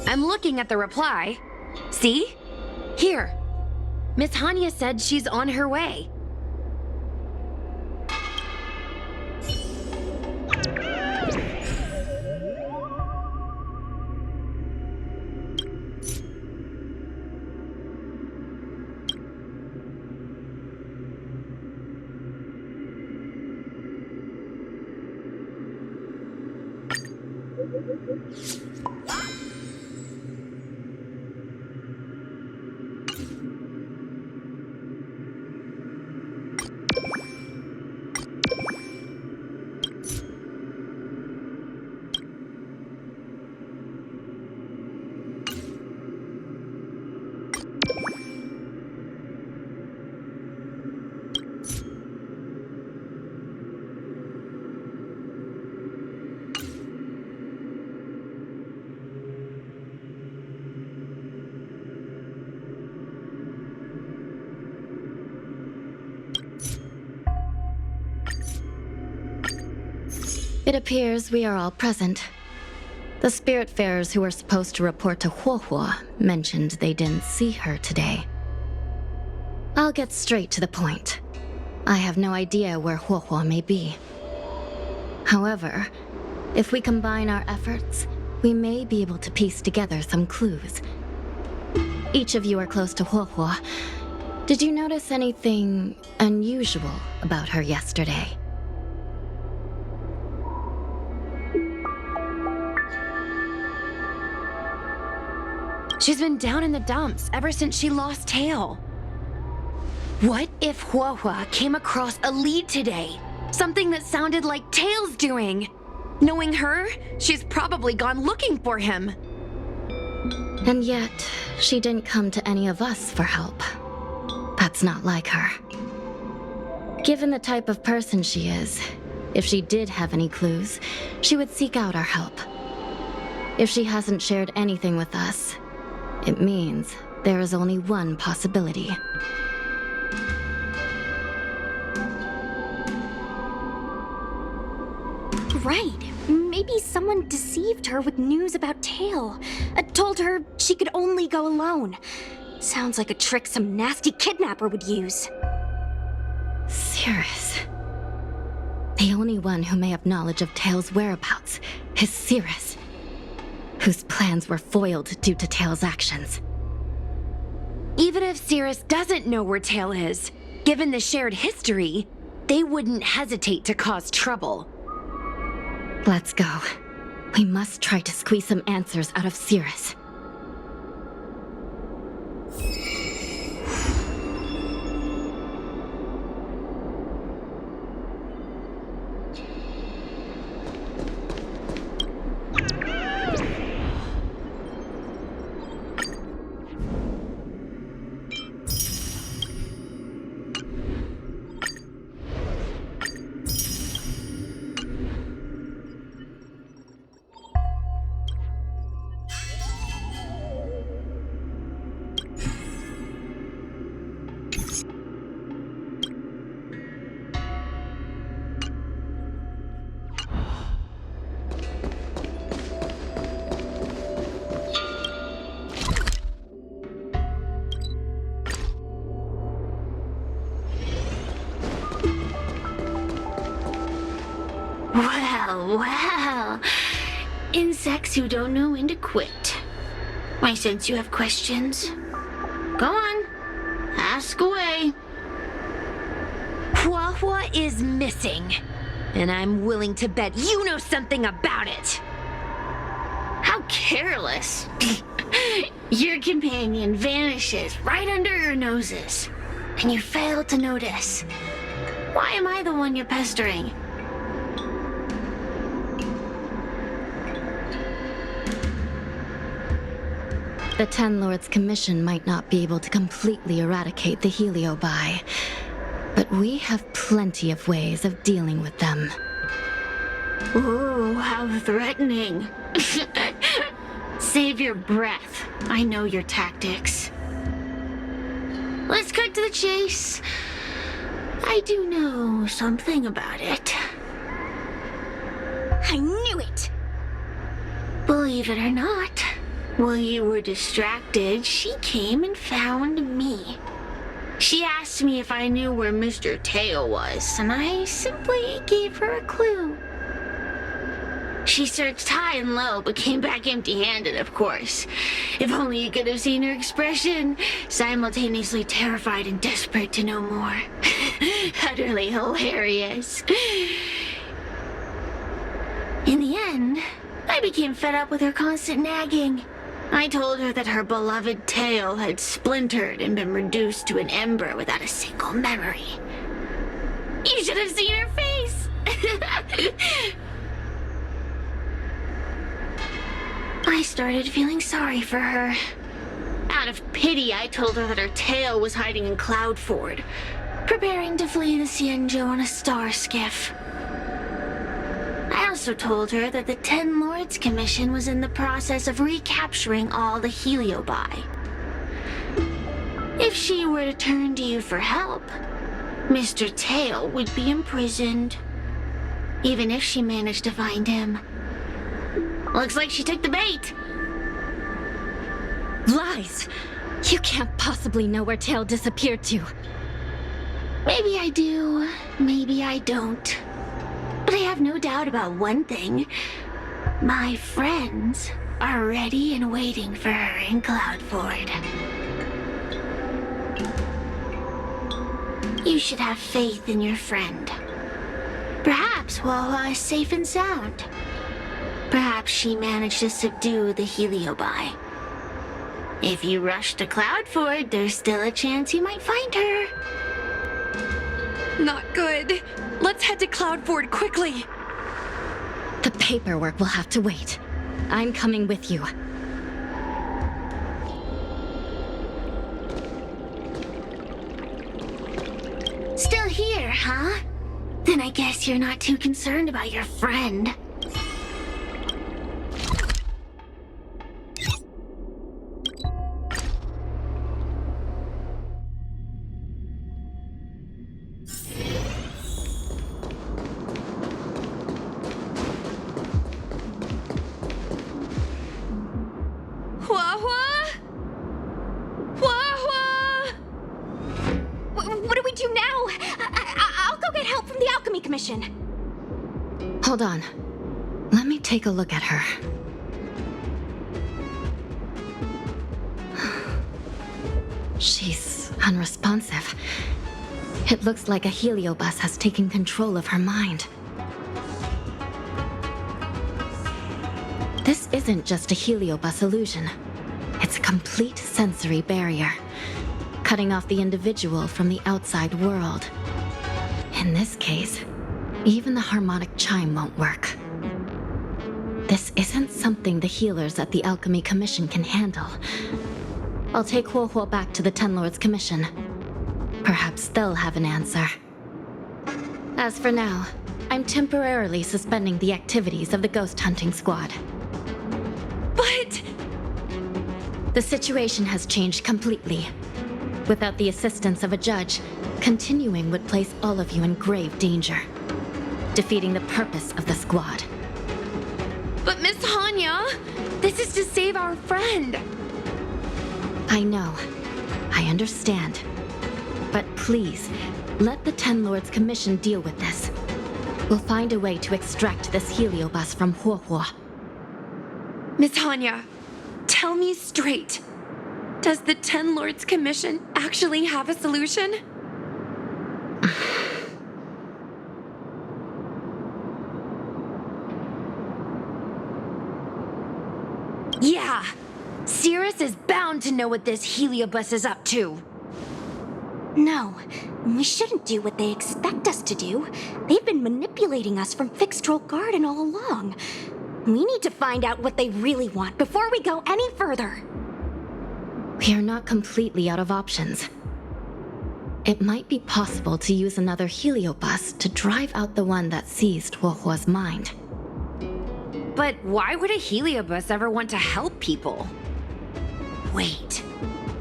I'm looking at the reply. See? Here. Miss Hanya said she's on her way. It appears we are all present. The Spiritfarers who were supposed to report to Huohuo mentioned they didn't see her today. I'll get straight to the point. I have no idea where Huohuo may be. However, if we combine our efforts, we may be able to piece together some clues. Each of you are close to Huohuo. Did you notice anything unusual about her yesterday? She's been down in the dumps ever since she lost Tail. What if Huohuo came across a lead today? Something that sounded like Tail's doing. Knowing her, she's probably gone looking for him. And yet, she didn't come to any of us for help. That's not like her. Given the type of person she is, if she did have any clues, she would seek out our help. If she hasn't shared anything with us, it means there is only one possibility. Right. Maybe someone deceived her with news about Tail. Told her she could only go alone. Sounds like a trick some nasty kidnapper would use. Cirrus. The only one who may have knowledge of Tail's whereabouts is Cirrus, whose plans were foiled due to Tail's actions. Even if Cirrus doesn't know where Tail is, given the shared history, they wouldn't hesitate to cause trouble. Let's go. We must try to squeeze some answers out of Cirrus. Well. Insects who don't know when to quit. I sense you have questions. Go on. Ask away. Huohuo is missing, and I'm willing to bet you know something about it. How careless. Your companion vanishes right under your noses, and you fail to notice. Why am I the one you're pestering? The Ten Lords' Commission might not be able to completely eradicate the Heliobi, but we have plenty of ways of dealing with them. Ooh, how threatening. Save your breath. I know your tactics. Let's cut to the chase. I do know something about it. I knew it! Believe it or not, While you were distracted, she came and found me. She asked me if I knew where Mr. Tale was, and I simply gave her a clue. She searched high and low, but came back empty-handed, of course. If only you could have seen her expression, simultaneously terrified and desperate to know more. Utterly hilarious. In the end, I became fed up with her constant nagging. I told her that her beloved Tale had splintered and been reduced to an ember without a single memory. You should have seen her face! I started feeling sorry for her. Out of pity, I told her that her Tale was hiding in Cloudford, preparing to flee the Xianzhou on a star skiff. I also told her that the Ten Lords Commission was in the process of recapturing all the Heliobi. If she were to turn to you for help, Mr. Tale would be imprisoned, even if she managed to find him. Looks like she took the bait. Lies! You can't possibly know where Tale disappeared to. Maybe I do, maybe I don't. But I have no doubt about one thing. My friends are ready and waiting for her in Cloudford. You should have faith in your friend. Perhaps huohuo is safe and sound. Perhaps she managed to subdue the Heliobi. If you rush to Cloudford, there's still a chance you might find her. Not good. Let's head to Cloudford quickly. The paperwork will have to wait. I'm coming with you. Still here, huh? Then I guess you're not too concerned about your friend. What do we do now? I'll go get help from the Alchemy Commission. Hold on. Let me take a look at her. She's unresponsive. It looks like a heliobus has taken control of her mind. This isn't just a heliobus illusion. It's a complete sensory barrier, cutting off the individual from the outside world. In this case, even the harmonic chime won't work. This isn't something the healers at the Alchemy Commission can handle. I'll take Huohuo back to the Ten Lords Commission. Perhaps they'll have an answer. As for now, I'm temporarily suspending the activities of the ghost hunting squad. But... The situation has changed completely. Without the assistance of a judge, continuing would place all of you in grave danger, defeating the purpose of the squad. But Miss Hanya, this is to save our friend. I know. I understand. But please, let the Ten Lords Commission deal with this. We'll find a way to extract this heliobus from Huohuo. Miss Hanya, tell me straight. Does the Ten Lords Commission actually have a solution? Yeah. Cirrus is bound to know what this heliobus is up to. No, we shouldn't do what they expect us to do. They've been manipulating us from Fyxestroll Garden all along. We need to find out what they really want before we go any further. We are not completely out of options. It might be possible to use another heliobus to drive out the one that seized Huohuo's mind. But why would a heliobus ever want to help people? Wait,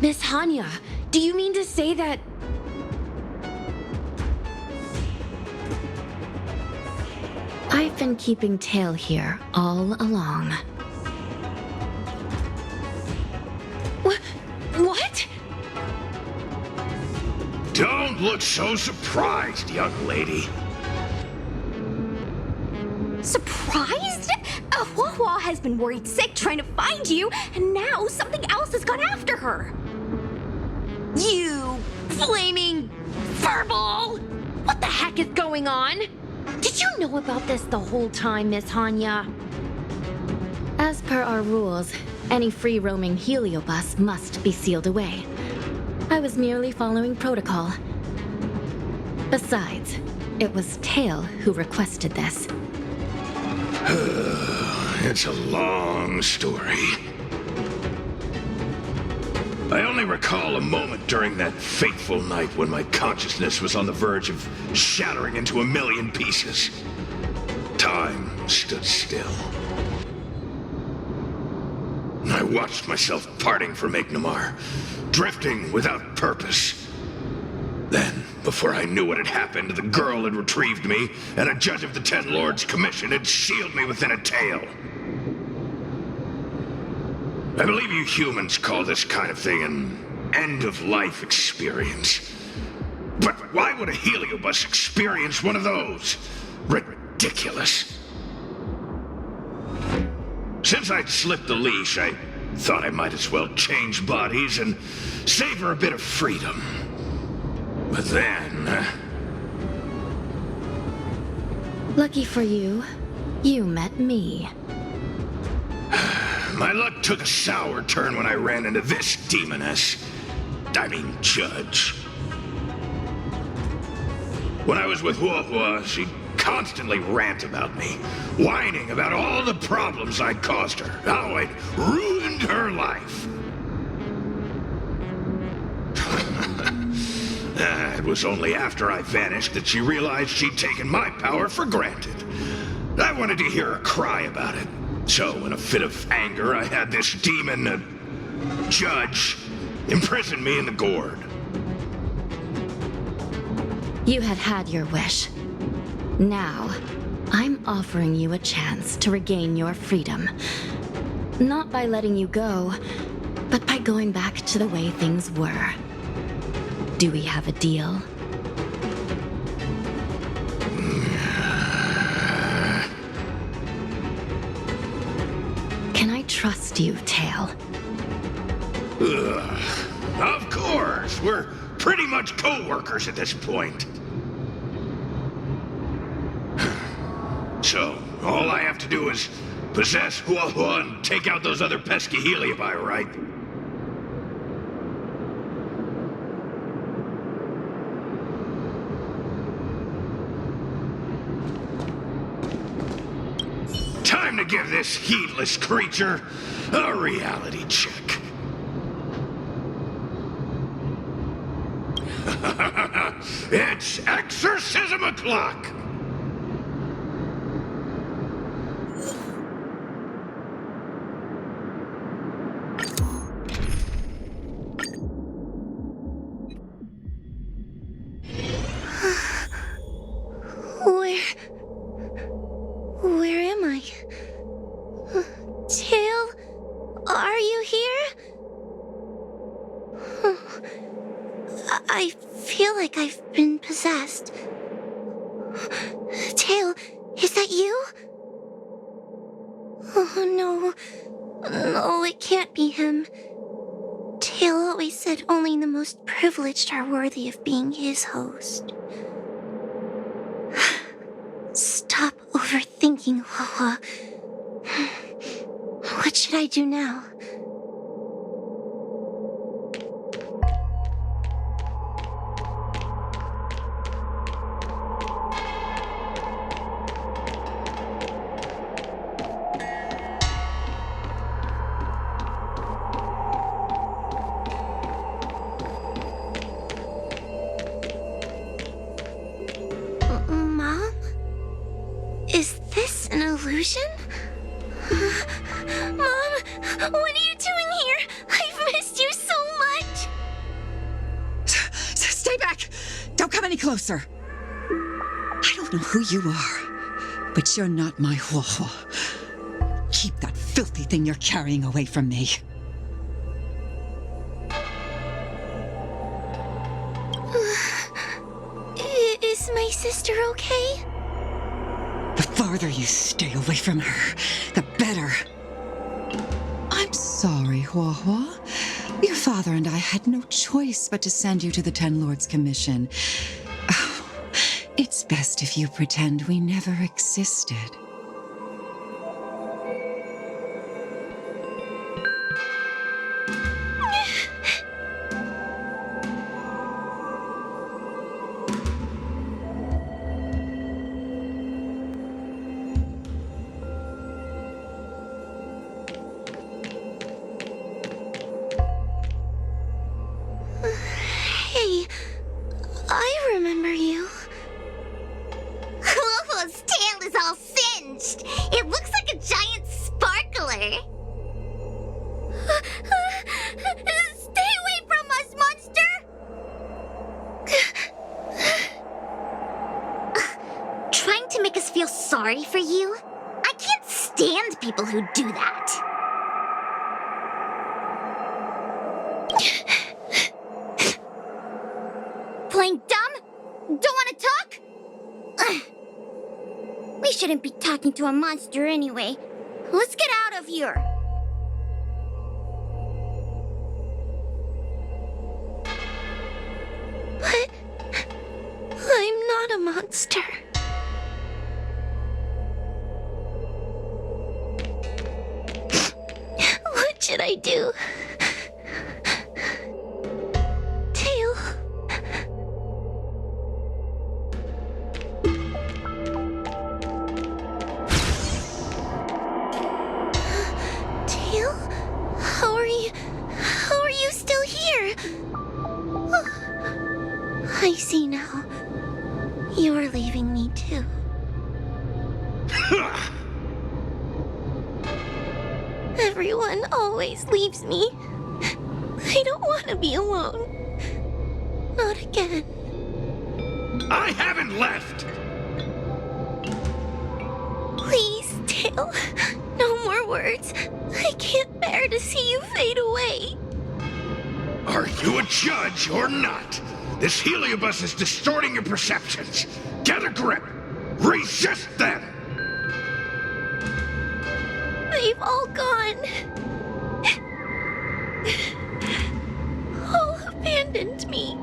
Miss Hanya, do you mean to say that... I've been keeping Tale here all along. What? Don't look so surprised, young lady. Surprised? Huohuo has been worried sick trying to find you, and now something else has gone after her. You flaming furball! What the heck is going on? Did you know about this the whole time, Miss Hanya? As per our rules, any free-roaming heliobus must be sealed away. I was merely following protocol. Besides, it was Tale who requested this. It's a long story. I only recall a moment during that fateful night when my consciousness was on the verge of shattering into a million pieces. Time stood still. I watched myself parting from Ignomar, drifting without purpose. Then, before I knew what had happened, the girl had retrieved me, and a judge of the Ten Lords' commission had sealed me within a tale. I believe you humans call this kind of thing an end-of-life experience. But why would a heliobus experience one of those? Ridiculous. Since I'd slipped the leash, I thought I might as well change bodies and savor a bit of freedom. But then... Lucky for you, you met me. My luck took a sour turn when I ran into this demoness. Judge. When I was with Huohuo, she'd constantly rant about me, whining about all the problems I'd caused her, how I'd ruined her life. It was only after I vanished that she realized she'd taken my power for granted. I wanted to hear her cry about it. So, in a fit of anger, I had this demon, judge, imprison me in the gourd. You had had your wish. Now, I'm offering you a chance to regain your freedom. Not by letting you go, but by going back to the way things were. Do we have a deal? Can I trust you, Tale? Of course! We're pretty much co-workers at this point. So, all I have to do is possess Huohuo and take out those other pesky heliobi, right? Time to give this heedless creature a reality check. It's exorcism o'clock! Where am I? Tale, are you here? I feel like I've been possessed. Tale, is that you? Oh no. No, it can't be him. Tale always said only the most privileged are worthy of being his host. Stop overthinking, Huohuo. What should I do now? Mom? Is this an illusion? Mom, what are you doing here? I've missed you so much! Stay back! Don't come any closer! I don't know who you are, but you're not my huohuo. Keep that filthy thing you're carrying away from me. Is my sister okay? The farther you stay away from her, the better. I'm sorry, Huohuo. Your father and I had no choice but to send you to the Ten Lords Commission. Oh, it's best if you pretend we never existed. Hey, I remember you. Huohuo's tail is all singed. It looks like a giant sparkler. Stay away from us, monster! Trying to make us feel sorry for you? I can't stand people who do that. Playing dumb? Don't want to talk? Ugh. We shouldn't be talking to a monster anyway. Let's get out of here. But I'm not a monster. What should I do? Tail. Tail? How are you still here? I see now. You're leaving me too. Everyone always leaves me. I don't want to be alone. Not again. I haven't left! Please, Tail. No more words. I can't bear to see you fade away. Are you a judge or not? This heliobus is distorting your perceptions. Get a grip! Resist them! They've all gone. All abandoned me.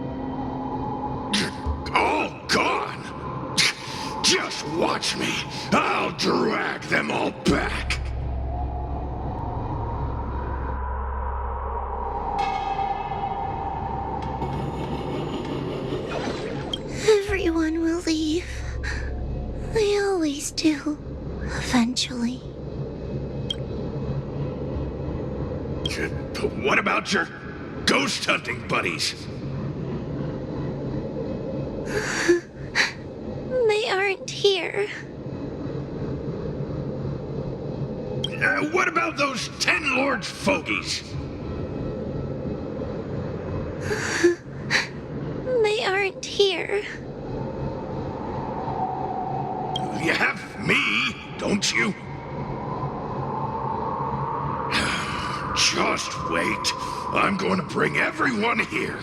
All gone? Just watch me. I'll drag them all back. Everyone will leave. They always do. Eventually. What about your ghost hunting buddies? They aren't here. What about those 10 Lords fogies? They aren't here. You have me, don't you? Just wait. I'm going to bring everyone here.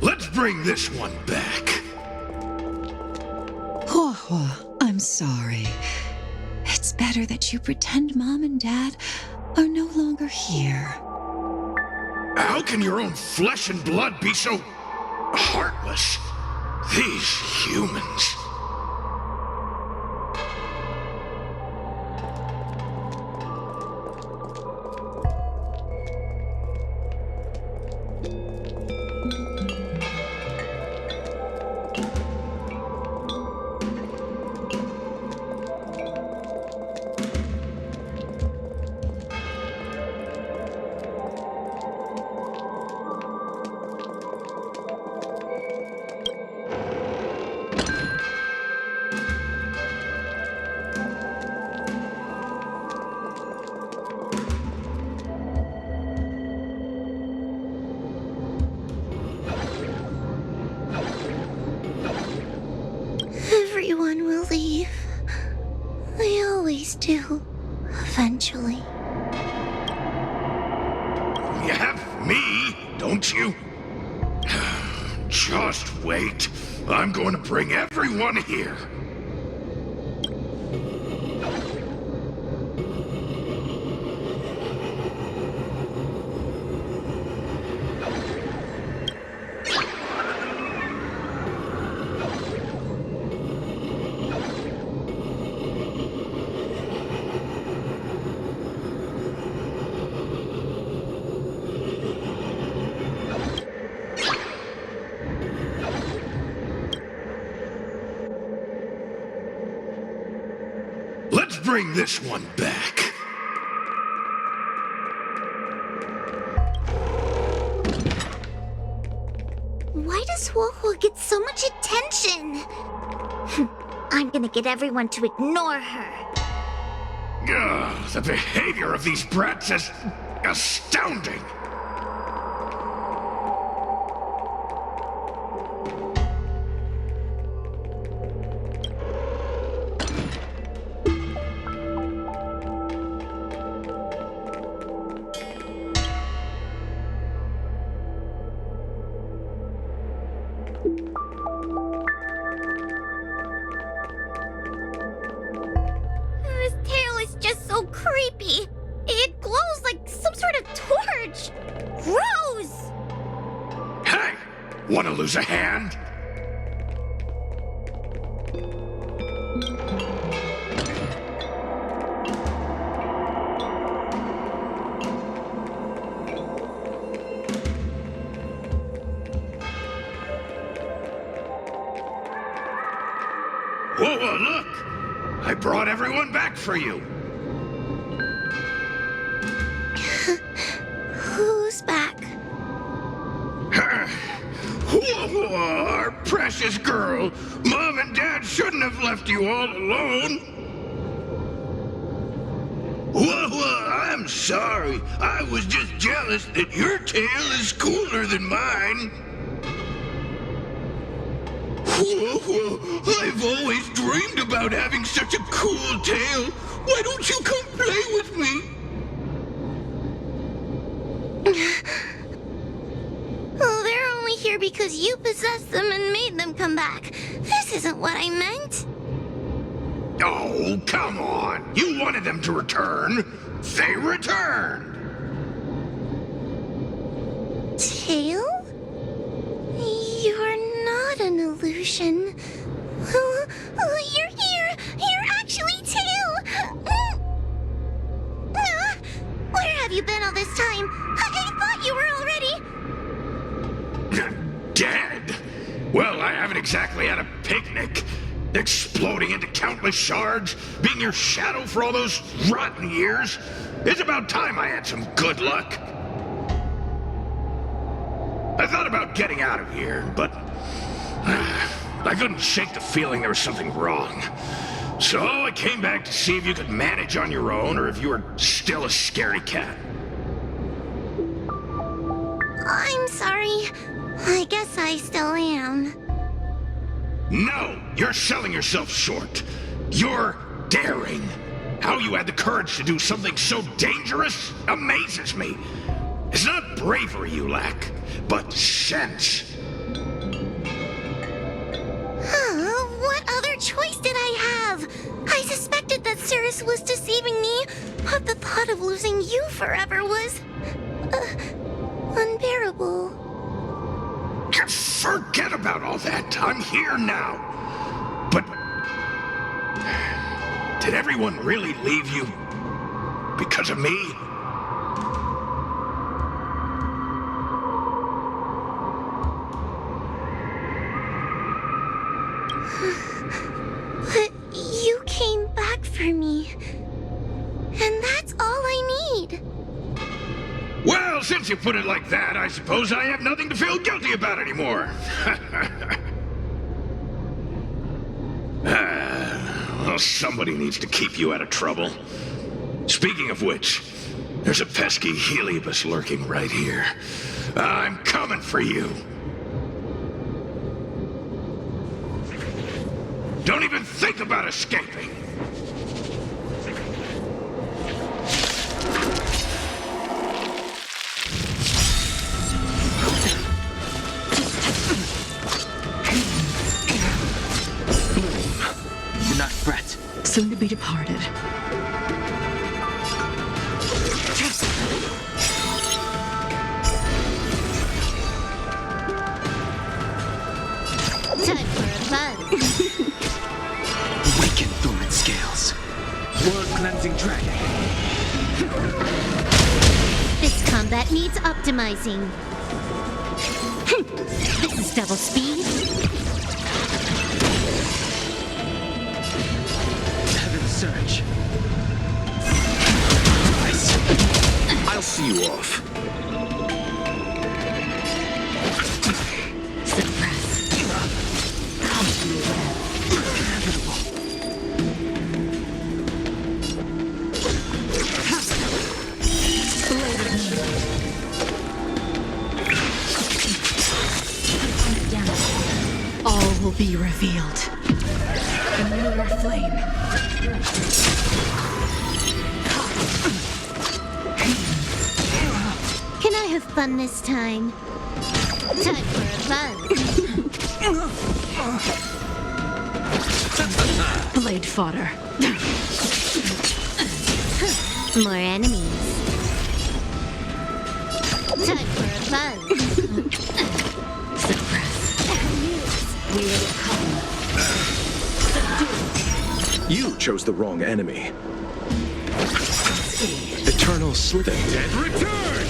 Let's bring this one back. Huohuo, I'm sorry. It's better that you pretend Mom and Dad are no longer here. How can your own flesh and blood be so heartless? These humans. leave. I always do. Eventually. You have me, don't you? Just wait. I'm going to bring everyone here. Let's bring this one back. Why does huohuo get so much attention? I'm gonna get everyone to ignore her. Ugh, the behavior of these brats is astounding. This tail is just so creepy. It glows like some sort of torch. Gross! Hey! Want to lose a hand? Whoa, look! I brought everyone back for you. Who's back? Whoa, our precious girl. Mom and Dad shouldn't have left you all alone. Whoa, I'm sorry. I was just jealous that your tail is cooler than mine. Whoa, I've always dreamed about having such a cool tail. Why don't you come play with me? Oh, they're only here because you possessed them and made them come back. This isn't what I meant. Oh, come on. You wanted them to return. They returned. Tail? You're not an illusion. You're here! You're actually Tail! Where have you been all this time? I thought you were already... Dead? Well, I haven't exactly had a picnic. Exploding into countless shards, being your shadow for all those rotten years. It's about time I had some good luck. I thought about getting out of here, but I couldn't shake the feeling there was something wrong. So I came back to see if you could manage on your own or if you were still a scaredy cat. I'm sorry. I guess I still am. No, you're selling yourself short. You're daring. How you had the courage to do something so dangerous amazes me. It's not bravery you lack, but sense. What other choice did I have? I suspected that Cirrus was deceiving me, but the thought of losing you forever was... unbearable. Forget about all that. I'm here now. But... did everyone really leave you? Because of me? But you came back for me. And that's all I need. Well, since you put it like that, I suppose I have nothing to feel guilty about anymore. Well, somebody needs to keep you out of trouble. Speaking of which, there's a pesky Heliobus lurking right here. I'm coming for you. Don't even think think about escaping. Do not fret. Soon to be departed. Time for a buzz. Awaken, dormant scales. World cleansing dragon. This combat needs optimizing. This is double speed. Heaven surge. Nice. I'll see you off. All will be revealed. The lunar flame. Can I have fun this time? Time for a buzz. Blade fodder. More enemies. Time for a buzz. You chose the wrong enemy. Eternal Slither. Return!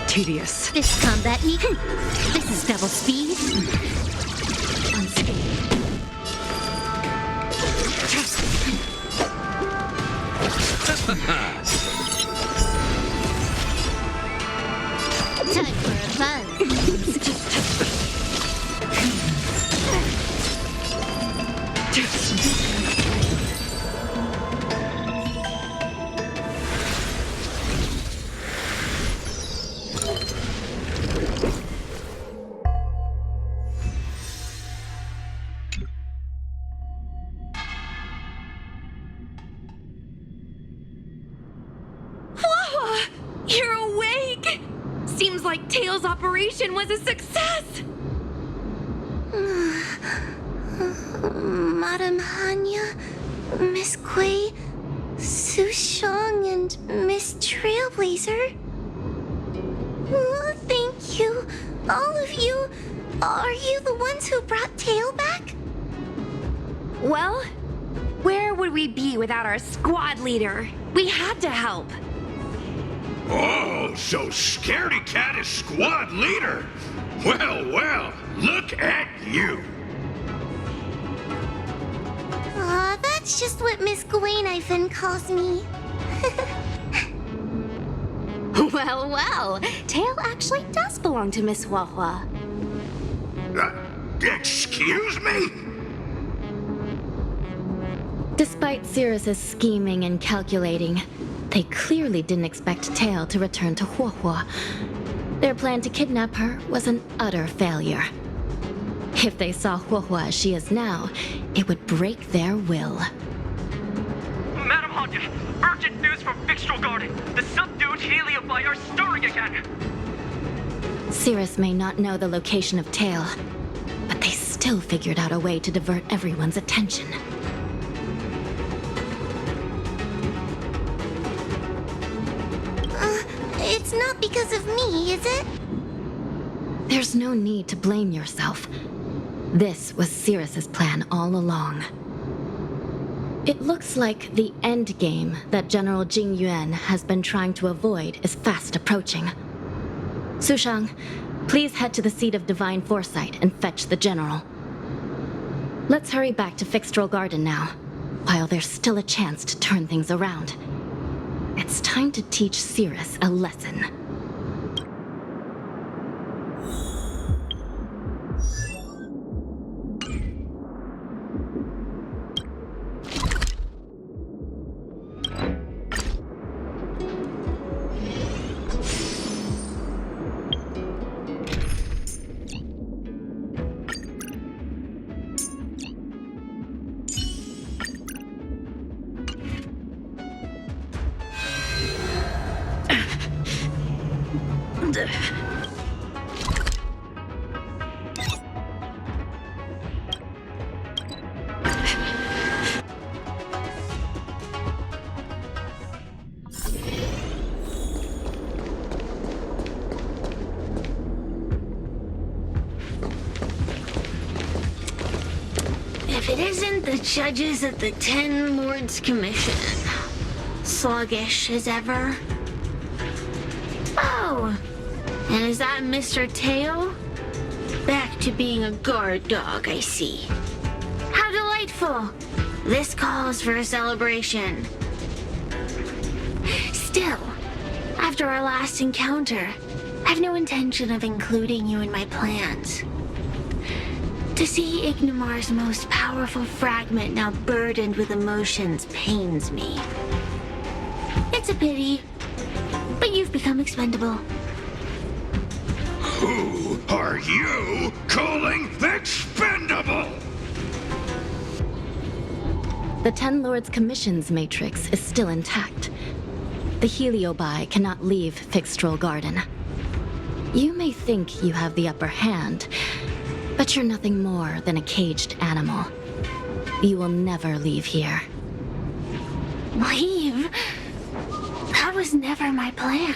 Tedious. This combat needs. This is double speed. Time for a buzz. You're awake! Seems like Tails' operation was a success! Madam Hanya, Miss Quay, Sushang, and Miss Trailblazer. Oh, thank you. All of you. Are you the ones who brought Tail back? Well, where would we be without our squad leader? We had to help. Oh, so Scaredy Cat is squad leader. Well, well, look at you. Aw, that's just what Miss guinaifen calls me. Well, well. Tail actually does belong to Miss Huohuo. Excuse me? Despite Cirrus's scheming and calculating, they clearly didn't expect Tail to return to Huohuo. Their plan to kidnap her was an utter failure. If they saw Huohuo as she is now, it would break their will. Madam Hanya, urgent news from Fyxestroll Garden. The subdued Heliobi are stirring again. Cirrus may not know the location of Tail, but they still figured out a way to divert everyone's attention. It's not because of me, is it? There's no need to blame yourself. This was Cirrus's plan all along. It looks like the end game that General Jing Yuan has been trying to avoid is fast approaching. Sushang, please head to the seat of Divine Foresight and fetch the General. Let's hurry back to Fyxestroll Garden now, while there's still a chance to turn things around. It's time to teach Cirrus a lesson. If it isn't the judges at the Ten Lords Commission, sluggish as ever. Oh, and is that Mr. Tale? Back to being a guard dog, I see. How delightful! This calls for a celebration. Still, after our last encounter, I've no intention of including you in my plans. To see Ignimar's most powerful fragment now burdened with emotions pains me. It's a pity, but you've become expendable. Who are you calling expendable? The Ten Lords Commission's matrix is still intact. The Heliobi cannot leave Fyxestroll Garden. You may think you have the upper hand, but you're nothing more than a caged animal. You will never leave here. Leave? That was never my plan.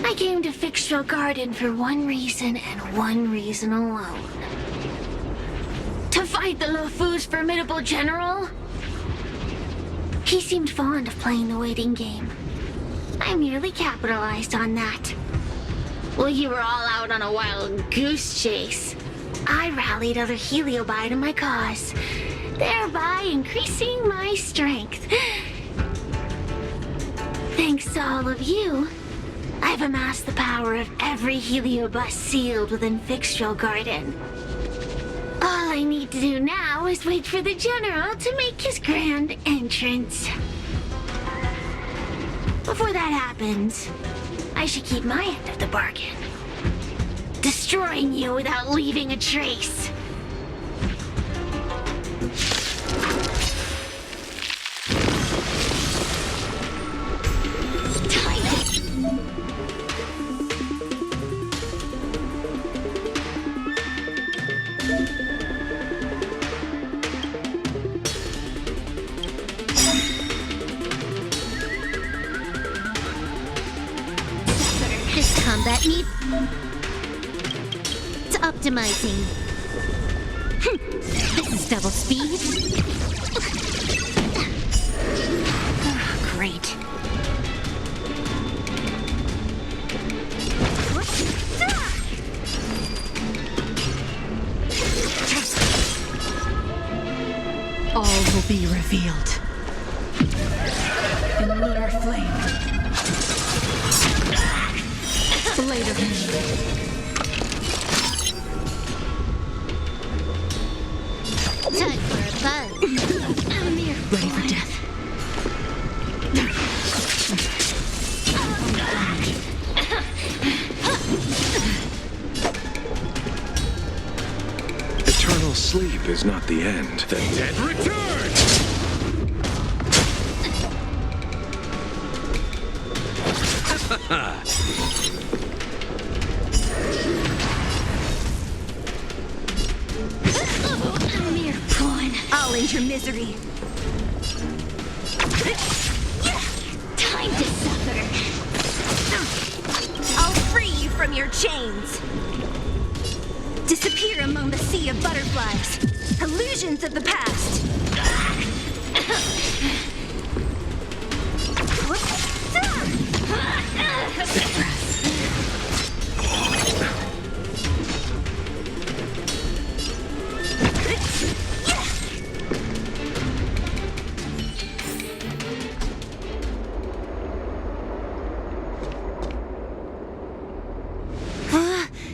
I came to Fyxestroll Garden for one reason and one reason alone. To fight the Lofu's formidable general? He seemed fond of playing the waiting game. I merely capitalized on that. While you were all out on a wild goose chase, I rallied other Heliobi to my cause, thereby increasing my strength. Thanks to all of you, I've amassed the power of every Heliobus sealed within Fyxestroll Garden. All I need to do now is wait for the General to make his grand entrance. Before that happens, I should keep my end of the bargain. Destroying you without leaving a trace. This combat needs optimizing. This is double speed. Great. All will be revealed in lunar flame. Blade of Hanya. Time for a buzz. Ready for death. Eternal sleep is not the end. The dead return! A mere pawn. I'll end your misery. Time to suffer. I'll free you from your chains. Disappear among the sea of butterflies. Illusions of the past.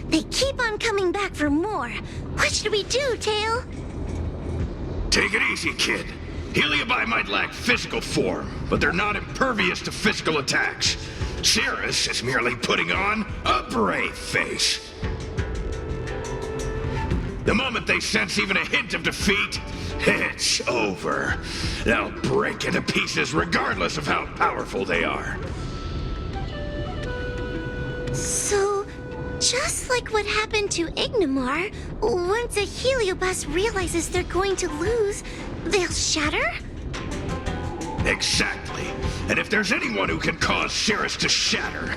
They keep on coming back for more. What should we do, Tail? Take it easy, kid. Heliobi might lack physical form, but they're not impervious to physical attacks. Cirrus is merely putting on a brave face. The moment they sense even a hint of defeat, it's over. They'll break into pieces regardless of how powerful they are. So, just like what happened to Ignimar, once a heliobus realizes they're going to lose, they'll shatter? Exactly. And if there's anyone who can cause Cirrus to shatter,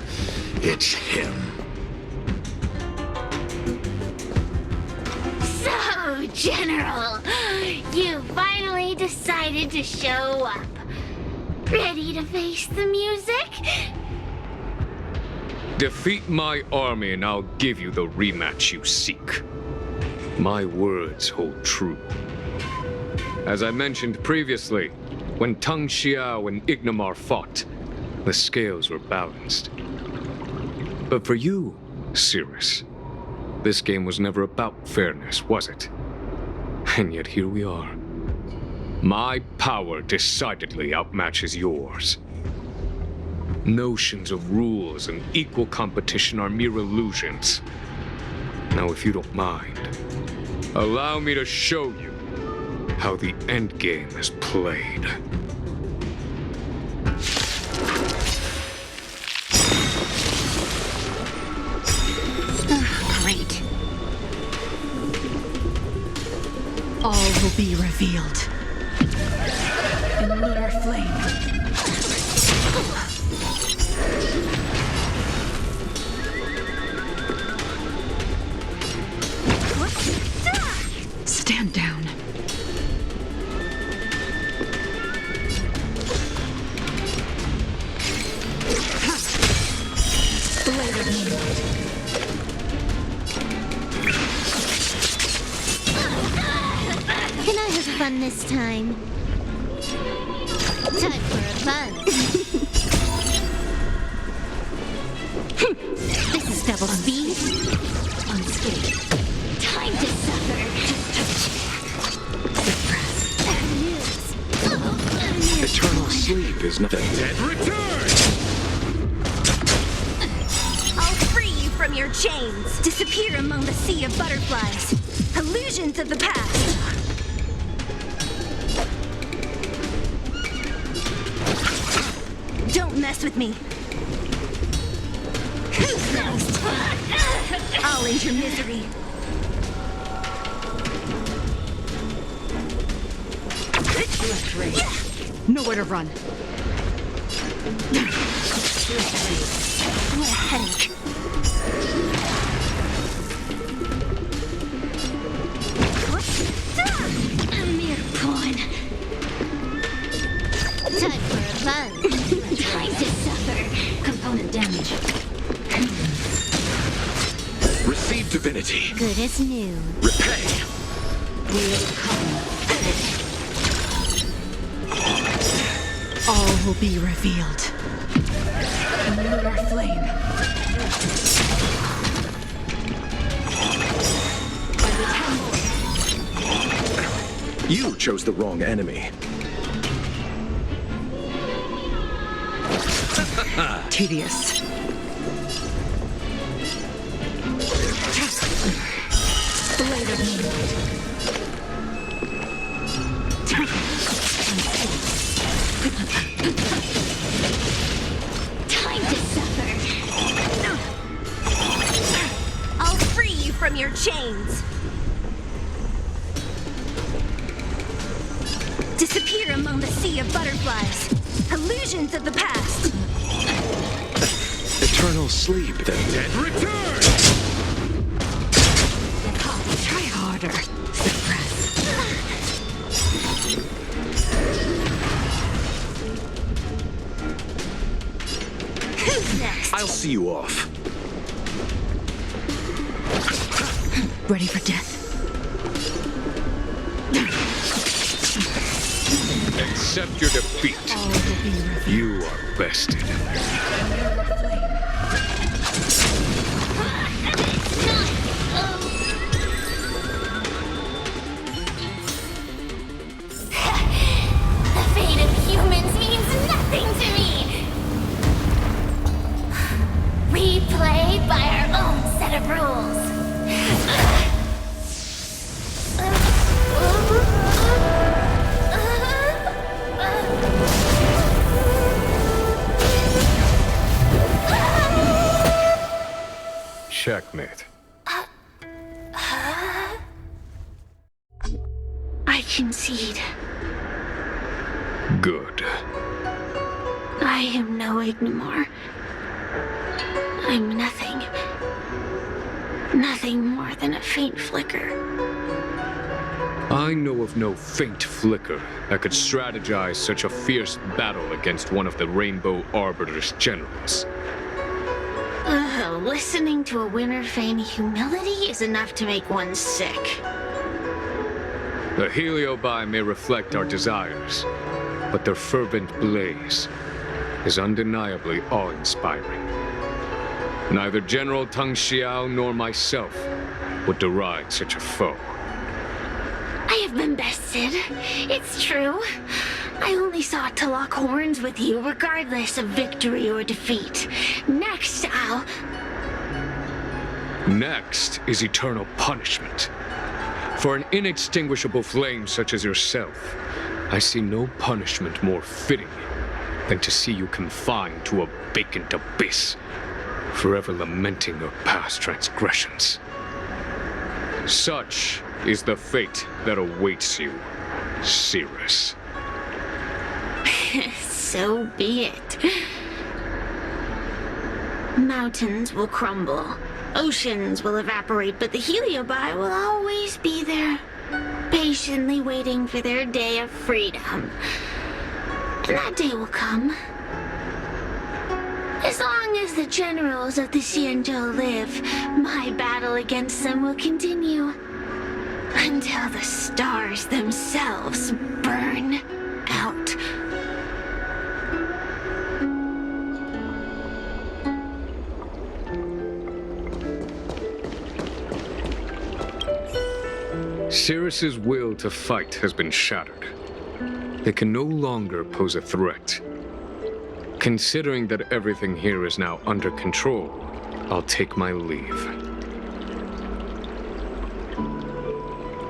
it's him. So, General, you finally decided to show up. Ready to face the music? Defeat my army and I'll give you the rematch you seek. My words hold true. As I mentioned previously, when Tang Xiao and Ignimar fought, the scales were balanced. But for you, Cirrus, this game was never about fairness, was it? And yet here we are. My power decidedly outmatches yours. Notions of rules and equal competition are mere illusions. Now, if you don't mind, allow me to show you how the endgame is played. Great. All will be revealed. In lunar flame. Stand down. Blade of moonlight. Can I have fun this time? Time for a buzz. This is double speed. Unscathed. Time to suffer. Eternal sleep is not the dead return! I'll free you from your chains. Disappear among the sea of butterflies. Illusions of the past. Don't mess with me. Who's next? I'll end your misery. Nowhere to run. What a headache. A mere pawn. Time for a buzz. Time to suffer. Component damage. Receive divinity. Good as new. Repay. All will be revealed. In lunar flame. You chose the wrong enemy. Tedious. Blade of moonlight. Time to suffer. I'll free you from your chains. Disappear among the sea of butterflies. Illusions of the past. Eternal sleep, the dead return! Try harder. Suppress. Who's next? I'll see you off. Ready for death? Accept your defeat. All will be revealed. You are bested. The fate of humans means nothing to me. We play by our own set of rules. concede. Good. I am no Ignimor. I'm nothing. Nothing more than a faint flicker. I know of no faint flicker that could strategize such a fierce battle against one of the Rainbow Arbiter's generals. Listening to a winner feign humility is enough to make one sick. The Heliobi may reflect our desires, but their fervent blaze is undeniably awe-inspiring. Neither General Tang Xiao nor myself would deride such a foe. I have been bested. It's true. I only sought to lock horns with you regardless of victory or defeat. Next is eternal punishment. For an inextinguishable flame such as yourself, I see no punishment more fitting than to see you confined to a vacant abyss, forever lamenting your past transgressions. Such is the fate that awaits you, Cirrus. So be it. Mountains will crumble, oceans will evaporate, but the Heliobi will always be there, patiently waiting for their day of freedom. And that day will come. As long as the generals of the Xianzhou live, my battle against them will continue. Until the stars themselves burn out. Cirrus's will to fight has been shattered. They can no longer pose a threat. Considering that everything here is now under control, I'll take my leave.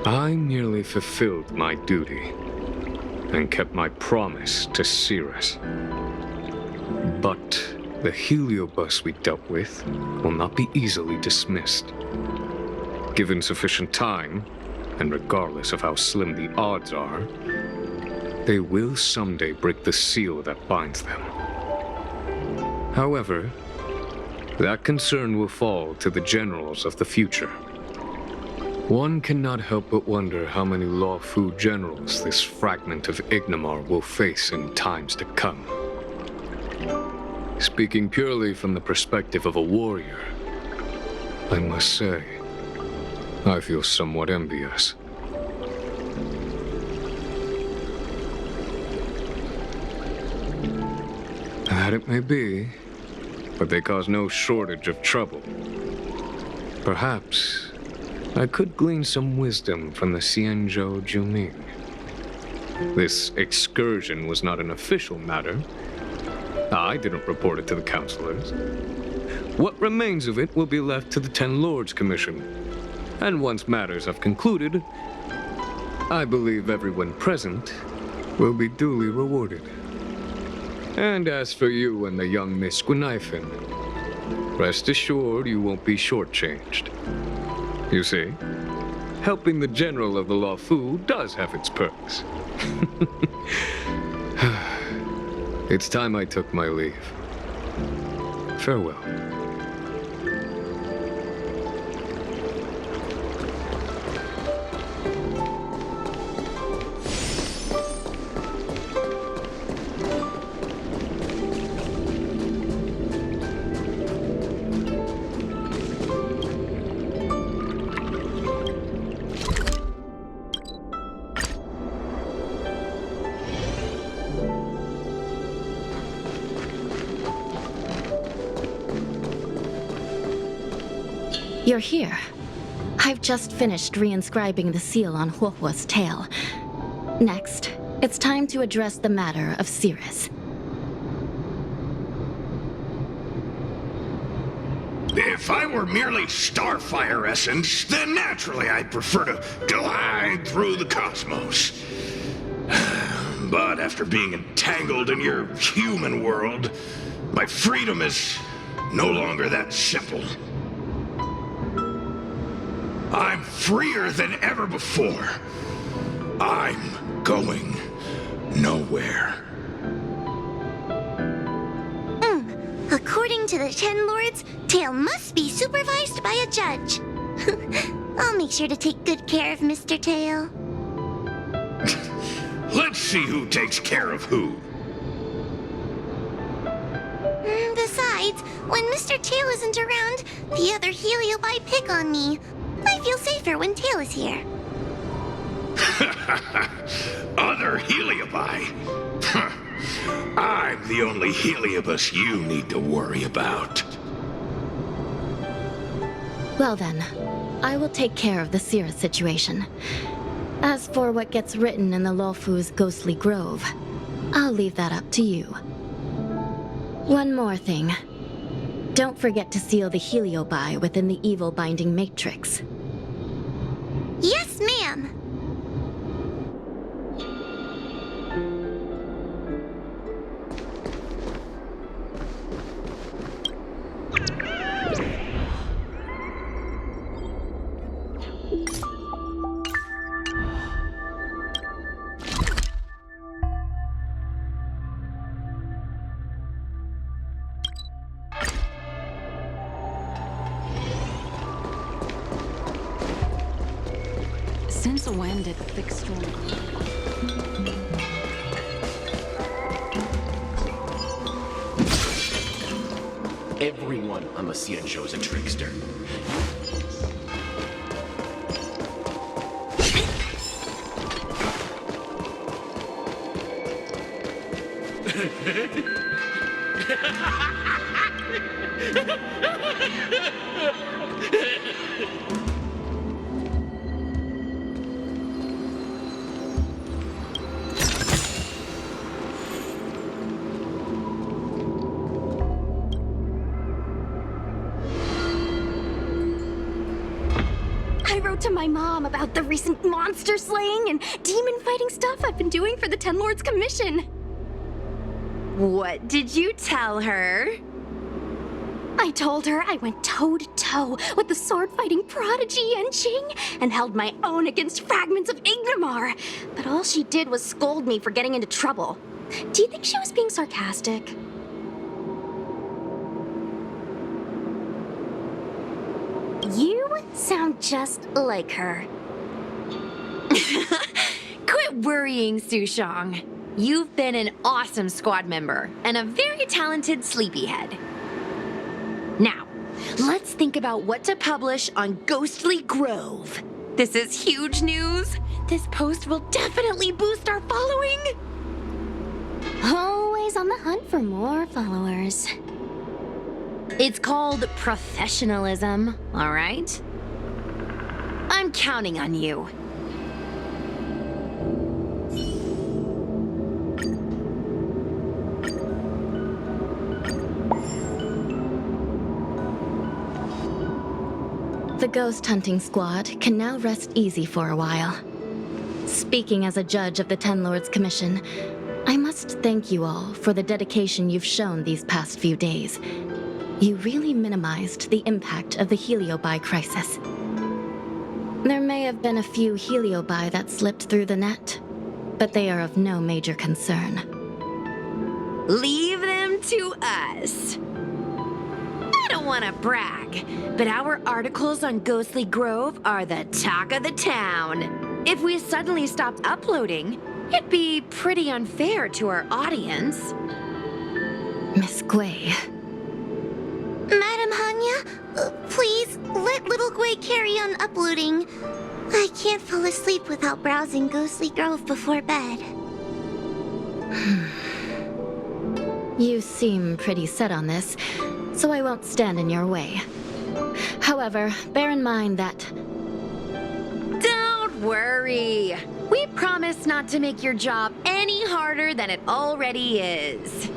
I merely fulfilled my duty and kept my promise to Cirrus. But the Heliobus we dealt with will not be easily dismissed. Given sufficient time, and regardless of how slim the odds are, they will someday break the seal that binds them. However, that concern will fall to the generals of the future. One cannot help but wonder how many Luofu generals this fragment of Ignimor will face in times to come. Speaking purely from the perspective of a warrior, I must say, I feel somewhat envious. That it may be, but they cause no shortage of trouble. Perhaps I could glean some wisdom from the Xianzhou Juming. This excursion was not an official matter. I didn't report it to the councilors. What remains of it will be left to the Ten Lords Commission. And once matters have concluded, I believe everyone present will be duly rewarded. And as for you and the young Miss Guinaifen, rest assured you won't be shortchanged. You see, helping the general of the Luofu does have its perks. It's time I took my leave. Farewell. You're here. I've just finished reinscribing the seal on Huohuo's tail. Next, it's time to address the matter of Cirrus. If I were merely starfire essence, then naturally I'd prefer to glide through the cosmos. But after being entangled in your human world, my freedom is no longer that simple. I'm freer than ever before. I'm going nowhere. According to the Ten Lords, Tail must be supervised by a judge. I'll make sure to take good care of Mr. Tail. Let's see who takes care of who. Besides, when Mr. Tail isn't around, the other Heliobi pick on me. I feel safer when Tail is here. Other Heliobi? I'm the only Heliobus you need to worry about. Well then, I will take care of the Cirrus situation. As for what gets written in the Luofu's ghostly grove, I'll leave that up to you. One more thing. Don't forget to seal the Heliobi within the evil binding matrix. Yes, ma'am. Since when did Fyxestroll Everyone on the Cian show is a trickster. I wrote to my mom about the recent monster slaying and demon fighting stuff I've been doing for the Ten Lords Commission. What did you tell her? I told her I went toe-to-toe with the sword-fighting prodigy Yanqing and held my own against fragments of Ignomar. But all she did was scold me for getting into trouble. Do you think she was being sarcastic? You sound just like her. Quit worrying, Lisushang. You've been an awesome squad member and a very talented sleepyhead. Now, let's think about what to publish on Ghostly Grove. This is huge news. This post will definitely boost our following. Always on the hunt for more followers. It's called professionalism, all right? I'm counting on you. The ghost hunting squad can now rest easy for a while. Speaking as a judge of the Ten Lords Commission, I must thank you all for the dedication you've shown these past few days. You really minimized the impact of the Heliobi crisis. There may have been a few Heliobi that slipped through the net, but they are of no major concern. Leave them to us. I don't want to brag, but our articles on Ghostly Grove are the talk of the town. If we suddenly stopped uploading, it'd be pretty unfair to our audience. Miss Gui. Madam Hanya, please let little Gui carry on uploading. I can't fall asleep without browsing Ghostly Grove before bed. You seem pretty set on this, so I won't stand in your way. However, bear in mind that... Don't worry. We promise not to make your job any harder than it already is.